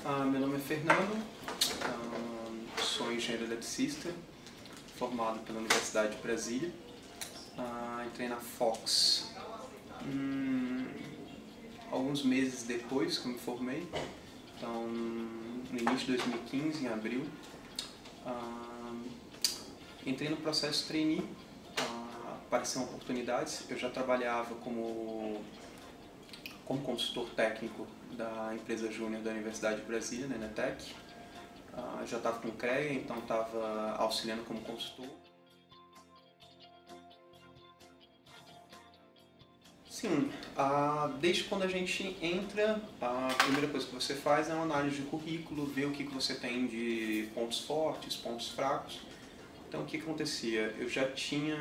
Meu nome é Fernando, sou engenheiro eletricista, formado pela Universidade de Brasília. Entrei na Fox alguns meses depois que eu me formei, então no início de 2015, em abril. Entrei no processo trainee, apareceram oportunidades. Eu já trabalhava como consultor técnico da empresa júnior da Universidade de Brasília, na Enetec. Já estava com CREA, então estava auxiliando como consultor. Sim, desde quando a gente entra, a primeira coisa que você faz é uma análise de currículo, ver o que você tem de pontos fortes, pontos fracos. Então o que acontecia? Eu já tinha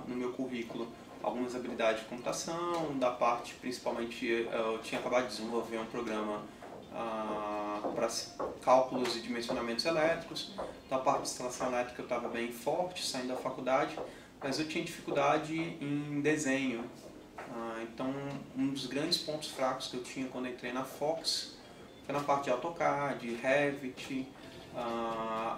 no meu currículo algumas habilidades de computação, da parte principalmente eu tinha acabado de desenvolver um programa para cálculos e dimensionamentos elétricos. Da parte de instalação elétrica eu estava bem forte, saindo da faculdade, mas eu tinha dificuldade em desenho. Então um dos grandes pontos fracos que eu tinha quando entrei na Fox foi na parte de AutoCAD, Revit,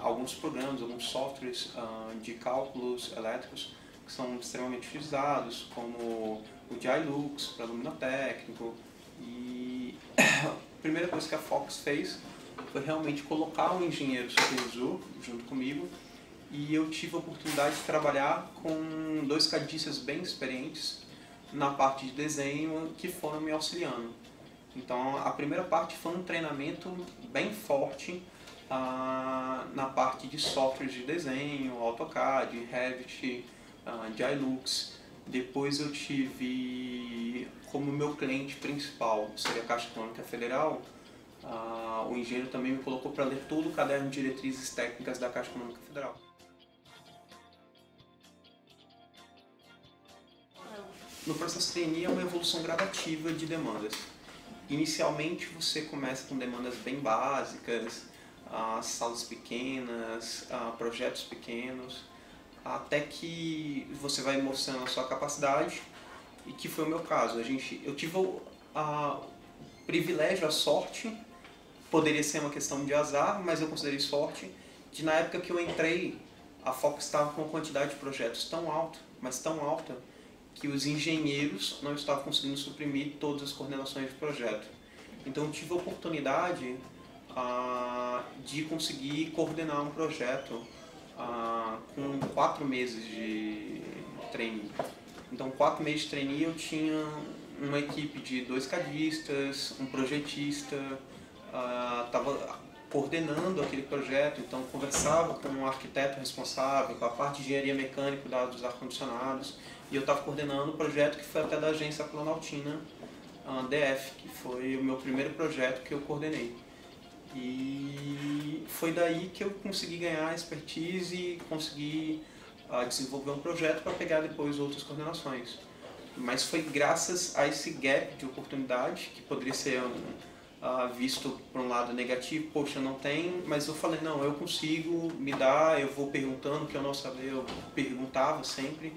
alguns programas, alguns softwares de cálculos elétricos que são extremamente utilizados, como o Dilux para luminotécnico. E a primeira coisa que a Fox fez foi realmente colocar um engenheiro supervisor junto comigo, e eu tive a oportunidade de trabalhar com dois cadistas bem experientes na parte de desenho que foram me auxiliando. Então a primeira parte foi um treinamento bem forte na parte de softwares de desenho, AutoCAD, Revit, Dilux. Depois eu tive como meu cliente principal, seria a Caixa Econômica Federal. O engenheiro também me colocou para ler todo o caderno de diretrizes técnicas da Caixa Econômica Federal. No processo trainee é uma evolução gradativa de demandas. Inicialmente você começa com demandas bem básicas, salas pequenas, projetos pequenos, até que você vai mostrando a sua capacidade, e que foi o meu caso. Eu tive o privilégio, a sorte, poderia ser uma questão de azar, mas eu considerei sorte, de na época que eu entrei, a Fox estava com uma quantidade de projetos tão alta, mas tão alta, que os engenheiros não estavam conseguindo suprimir todas as coordenações de projeto. Então eu tive a oportunidade de conseguir coordenar um projeto com 4 meses de trainee. Então 4 meses de trainee eu tinha uma equipe de 2 cadistas, um projetista, estava coordenando aquele projeto, então conversava com o arquiteto responsável, com a parte de engenharia mecânica dos ar-condicionados, e eu estava coordenando o projeto que foi até da agência Planaltina DF, que foi o meu primeiro projeto que eu coordenei. E foi daí que eu consegui ganhar expertise e consegui desenvolver um projeto para pegar depois outras coordenações. Mas foi graças a esse gap de oportunidade, que poderia ser visto por um lado negativo, poxa, não tem, mas eu falei, não, eu consigo me dar, eu vou perguntando, o que eu não sabia, eu perguntava sempre,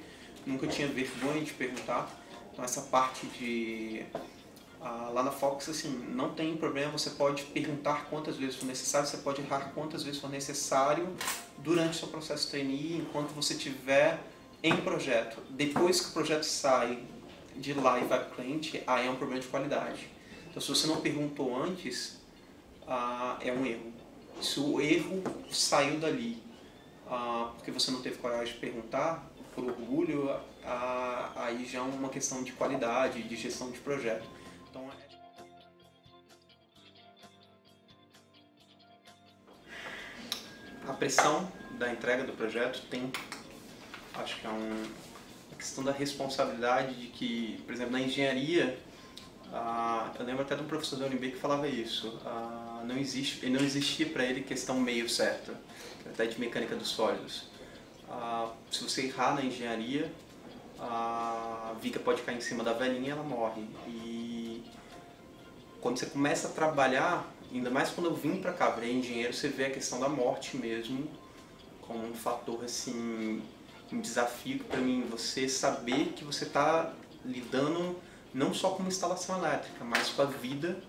nunca tinha vergonha de perguntar. Então essa parte de... lá na Fox, assim, não tem problema, você pode perguntar quantas vezes for necessário, você pode errar quantas vezes for necessário durante o seu processo de trainee, enquanto você estiver em projeto. Depois que o projeto sai de lá e vai para o cliente, aí é um problema de qualidade. Então se você não perguntou antes, é um erro. Se o erro saiu dali porque você não teve coragem de perguntar, por orgulho, aí já é uma questão de qualidade, de gestão de projeto. Então, a pressão da entrega do projeto tem, acho que é uma questão da responsabilidade de que, por exemplo, na engenharia, eu lembro até de um professor da UNB que falava isso, não existia para ele questão meio certa, até de mecânica dos sólidos. Se você errar na engenharia, a viga pode cair em cima da velhinha e ela morre. E quando você começa a trabalhar, ainda mais quando eu vim para cá, virei engenheiro, você vê a questão da morte mesmo como um fator, assim, um desafio para mim. Você saber que você está lidando não só com uma instalação elétrica, mas com a vida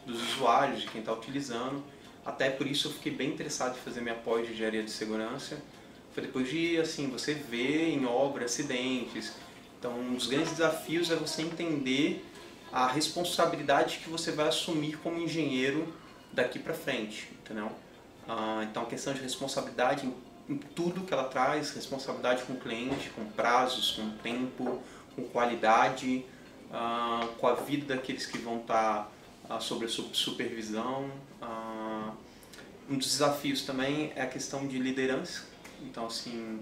dos usuários, de quem está utilizando. Até por isso eu fiquei bem interessado em fazer minha pós de engenharia de segurança. Foi depois de, assim, você ver em obra acidentes. Então, um dos grandes desafios é você entender a responsabilidade que você vai assumir como engenheiro daqui para frente, entendeu? Então, a questão de responsabilidade em tudo que ela traz, responsabilidade com o cliente, com prazos, com tempo, com qualidade, com a vida daqueles que vão estar sobre a supervisão. Um dos desafios também é a questão de liderança. Então, assim,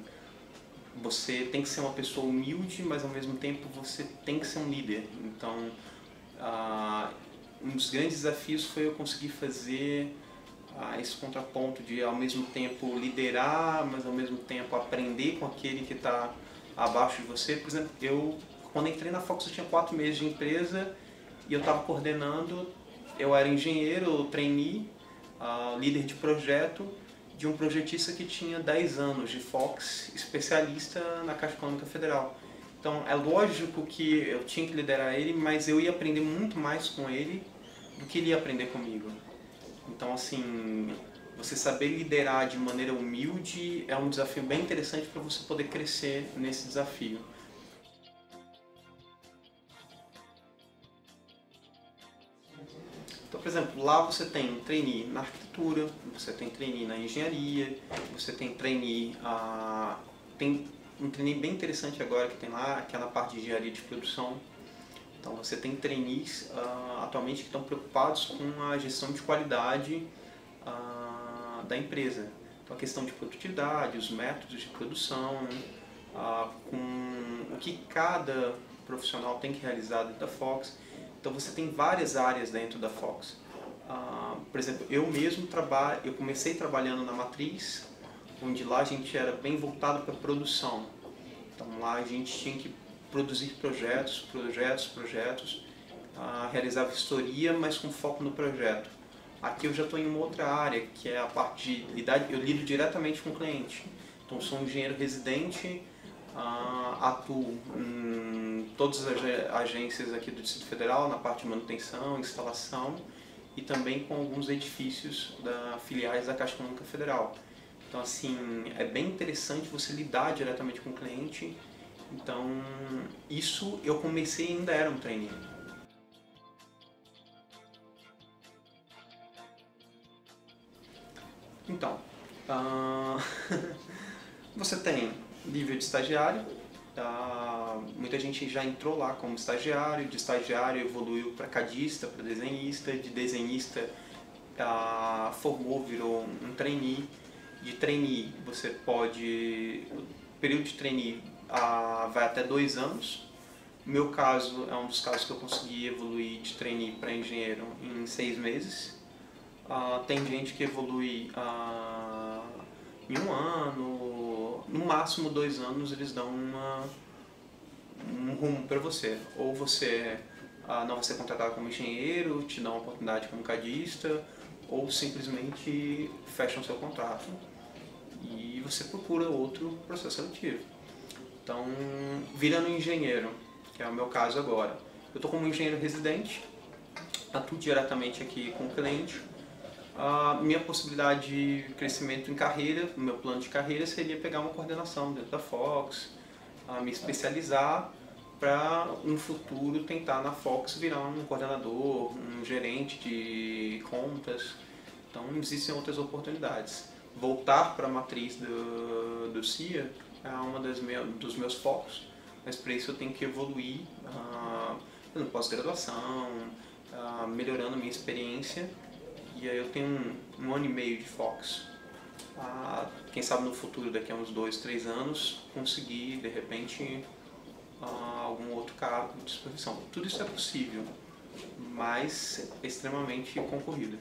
você tem que ser uma pessoa humilde, mas ao mesmo tempo você tem que ser um líder. Então, um dos grandes desafios foi eu conseguir fazer esse contraponto de ao mesmo tempo liderar, mas ao mesmo tempo aprender com aquele que está abaixo de você. Por exemplo, quando entrei na Fox eu tinha 4 meses de empresa e eu estava coordenando, eu era engenheiro, trainee, líder de projeto de um projetista que tinha 10 anos de Fox, especialista na Caixa Econômica Federal. Então é lógico que eu tinha que liderar ele, mas eu ia aprender muito mais com ele do que ele ia aprender comigo. Então, assim, você saber liderar de maneira humilde é um desafio bem interessante para você poder crescer nesse desafio. Então, por exemplo, lá você tem trainee na arquitetura, você tem trainee na engenharia, você tem trainee... tem um trainee bem interessante agora que tem lá, que é na parte de engenharia de produção. Então você tem trainees atualmente que estão preocupados com a gestão de qualidade da empresa. Então a questão de produtividade, os métodos de produção, com o que cada profissional tem que realizar dentro da Fox. Então você tem várias áreas dentro da Fox. Por exemplo, eu mesmo eu comecei trabalhando na Matriz, onde lá a gente era bem voltado para a produção. Então lá a gente tinha que produzir projetos, realizar vistoria, mas com foco no projeto. Aqui eu já estou em uma outra área, que é a parte de lidar, eu lido diretamente com o cliente. Então sou um engenheiro residente, atuo em todas as agências aqui do Distrito Federal, na parte de manutenção, instalação e também com alguns edifícios filiais da Caixa Econômica Federal. Então, assim, é bem interessante você lidar diretamente com o cliente. Então, isso eu comecei e ainda era um trainee. Então, você tem nível de estagiário. Muita gente já entrou lá como estagiário, de estagiário evoluiu para cadista, para desenhista, de desenhista formou, virou um trainee. De trainee você pode, o período de trainee vai até 2 anos. No meu caso, é um dos casos que eu consegui evoluir de trainee para engenheiro em 6 meses. Tem gente que evolui em 1 ano, no máximo 2 anos eles dão um rumo para você. Ou você não vai ser contratado como engenheiro, te dão uma oportunidade como cadista, ou simplesmente fecham seu contrato e você procura outro processo seletivo. Então, virando engenheiro, que é o meu caso agora, eu estou como engenheiro residente, atuo diretamente aqui com o cliente. Minha possibilidade de crescimento em carreira, o meu plano de carreira seria pegar uma coordenação dentro da Fox, me especializar para no futuro tentar na Fox virar um coordenador, um gerente de contas. Então existem outras oportunidades. Voltar para a matriz do CIA é uma dos meus focos, mas para isso eu tenho que evoluir na pós-graduação, melhorando a minha experiência. E aí eu tenho um ano e meio de Fox. Quem sabe no futuro, daqui a uns 2, 3 anos, conseguir de repente algum outro cargo de supervisão. Tudo isso é possível, mas é extremamente concorrido.